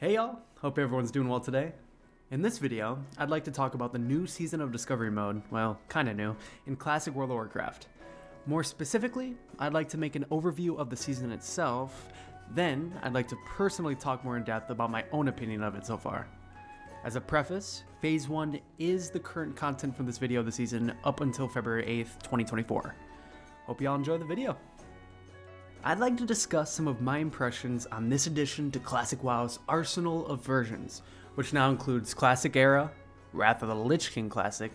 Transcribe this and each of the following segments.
Hey y'all, hope everyone's doing well today. In this video, I'd like to talk about the new season of Discovery Mode, well, kinda new, in Classic World of Warcraft. More specifically, I'd like to make an overview of the season itself, then I'd like to personally talk more in depth about my own opinion of it so far. As a preface, Phase 1 is the current content from this video this season up until February 8th, 2024. Hope y'all enjoy the video. I'd like to discuss some of my impressions on this addition to Classic WoW's arsenal of versions, which now includes Classic Era, Wrath of the Lich King Classic,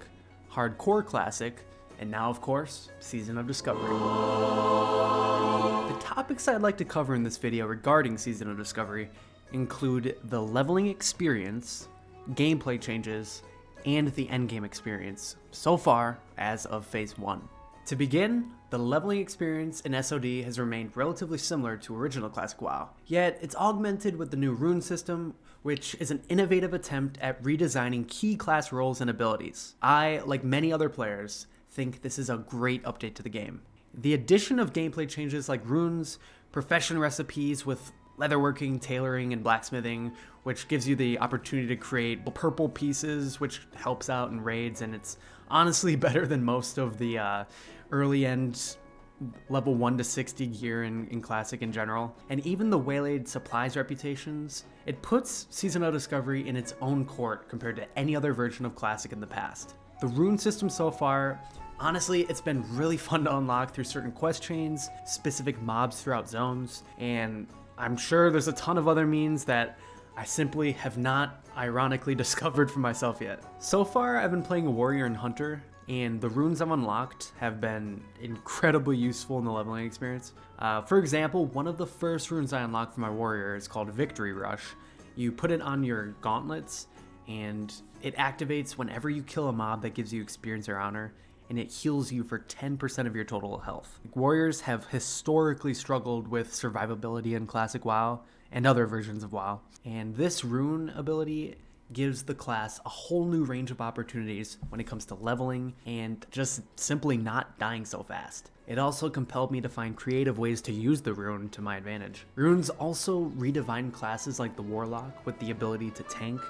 Hardcore Classic, and now of course, Season of Discovery. The topics I'd like to cover in this video regarding Season of Discovery include the leveling experience, gameplay changes, and the endgame experience, so far as of Phase 1. To begin, the leveling experience in SOD has remained relatively similar to original Classic WoW, yet it's augmented with the new rune system, which is an innovative attempt at redesigning key class roles and abilities. I, like many other players, think this is a great update to the game. The addition of gameplay changes like runes, profession recipes with leatherworking, tailoring, and blacksmithing, which gives you the opportunity to create purple pieces, which helps out in raids, and it's honestly better than most of the early end level 1 to 60 gear in Classic in general. And even the waylaid supplies reputations, it puts Season of Discovery in its own court compared to any other version of Classic in the past. The rune system so far, honestly, it's been really fun to unlock through certain quest chains, specific mobs throughout zones, and I'm sure there's a ton of other means that I simply have not ironically discovered for myself yet. So far, I've been playing a warrior and hunter, and the runes I've unlocked have been incredibly useful in the leveling experience. For example, one of the first runes I unlocked for my warrior is called Victory Rush. You put it on your gauntlets, and it activates whenever you kill a mob that gives you experience or honor, and it heals you for 10% of your total health. Warriors have historically struggled with survivability in Classic WoW and other versions of WoW, and this rune ability gives the class a whole new range of opportunities when it comes to leveling and just simply not dying so fast. It also compelled me to find creative ways to use the rune to my advantage. Runes also redefine classes like the Warlock with the ability to tank,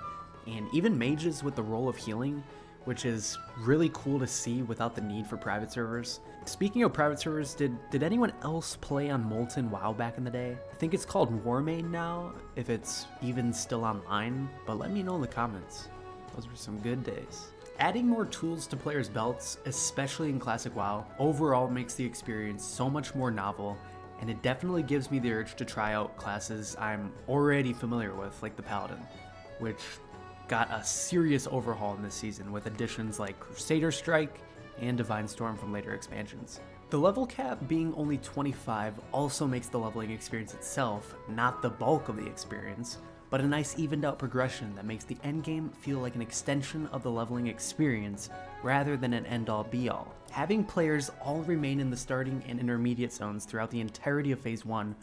and even mages with the role of healing, which is really cool to see without the need for private servers. Speaking of private servers, did anyone else play on Molten WoW back in the day? I think it's called Warmade now, if it's even still online, but let me know in the comments. Those were some good days. Adding more tools to players' belts, especially in Classic WoW, overall makes the experience so much more novel, and it definitely gives me the urge to try out classes I'm already familiar with, like the Paladin, which got a serious overhaul in this season with additions like Crusader Strike and Divine Storm from later expansions. The level cap being only 25 also makes the leveling experience itself not the bulk of the experience, but a nice evened out progression that makes the endgame feel like an extension of the leveling experience rather than an end-all be-all. Having players all remain in the starting and intermediate zones throughout the entirety of Phase 1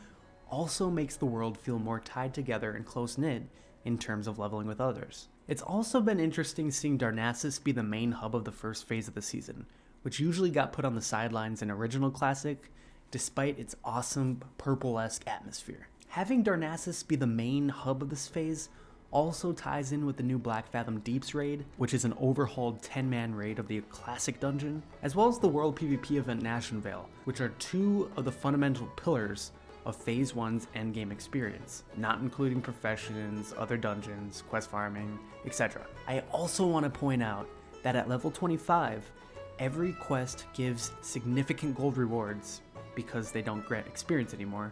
also makes the world feel more tied together and close-knit in terms of leveling with others. It's also been interesting seeing Darnassus be the main hub of the first phase of the season, which usually got put on the sidelines in original Classic, despite its awesome purple-esque atmosphere. Having Darnassus be the main hub of this phase also ties in with the new Black Fathom Deeps raid, which is an overhauled 10-man raid of the Classic dungeon, as well as the World PvP event Nationvale, which are two of the fundamental pillars of Phase 1's endgame experience, not including professions, other dungeons, quest farming, etc. I also want to point out that at level 25, every quest gives significant gold rewards because they don't grant experience anymore,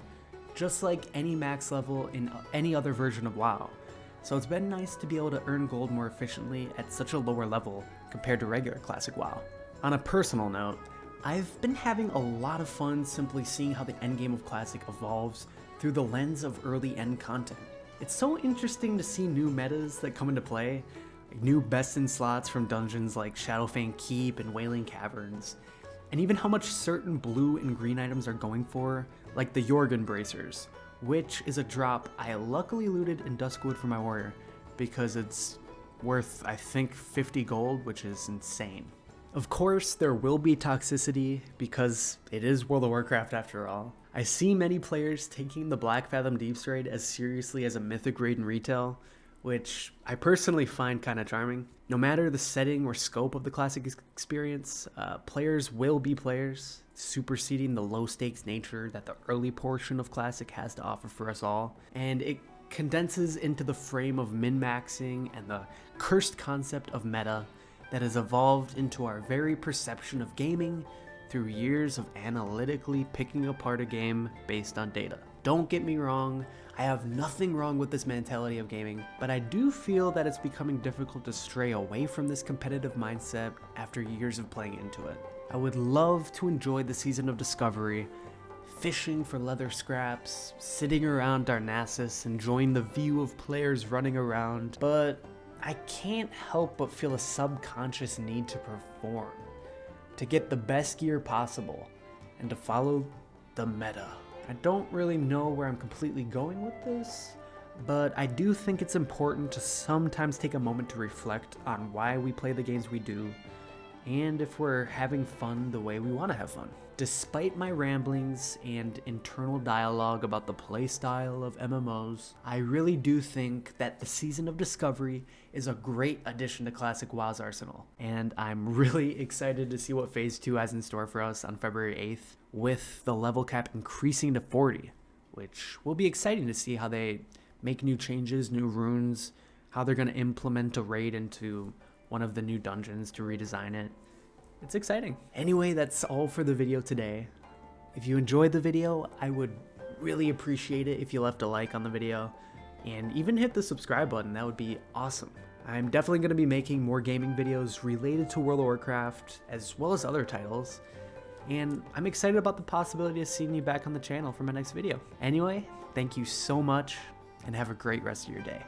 just like any max level in any other version of WoW. So it's been nice to be able to earn gold more efficiently at such a lower level compared to regular Classic WoW. On a personal note, I've been having a lot of fun simply seeing how the endgame of Classic evolves through the lens of early end content. It's so interesting to see new metas that come into play, like new best-in slots from dungeons like Shadowfang Keep and Wailing Caverns, and even how much certain blue and green items are going for, like the Jorgen Bracers, which is a drop I luckily looted in Duskwood for my warrior because it's worth, I think, 50 gold, which is insane. Of course, there will be toxicity because it is World of Warcraft after all. I see many players taking the Black Fathom Deeps raid as seriously as a mythic raid in retail, which I personally find kind of charming. No matter the setting or scope of the classic experience, players will be players, superseding the low stakes nature that the early portion of classic has to offer for us all, and it condenses into the frame of min-maxing and the cursed concept of meta that has evolved into our very perception of gaming through years of analytically picking apart a game based on data. Don't get me wrong, I have nothing wrong with this mentality of gaming, but I do feel that it's becoming difficult to stray away from this competitive mindset after years of playing into it. I would love to enjoy the season of Discovery, fishing for leather scraps, sitting around Darnassus, enjoying the view of players running around, but I can't help but feel a subconscious need to perform, to get the best gear possible, and to follow the meta. I don't really know where I'm completely going with this, but I do think it's important to sometimes take a moment to reflect on why we play the games we do, and if we're having fun the way we want to have fun. Despite my ramblings and internal dialogue about the playstyle of MMOs, I really do think that the Season of Discovery is a great addition to Classic WoW's arsenal, and I'm really excited to see what Phase 2 has in store for us on February 8th, with the level cap increasing to 40, which will be exciting to see how they make new changes, new runes, how they're going to implement a raid into one of the new dungeons to redesign it. It's exciting. Anyway, that's all for the video today. If you enjoyed the video, I would really appreciate it if you left a like on the video and even hit the subscribe button. That would be awesome. I'm definitely going to be making more gaming videos related to World of Warcraft as well as other titles, and I'm excited about the possibility of seeing you back on the channel for my next video. Anyway, thank you so much and have a great rest of your day.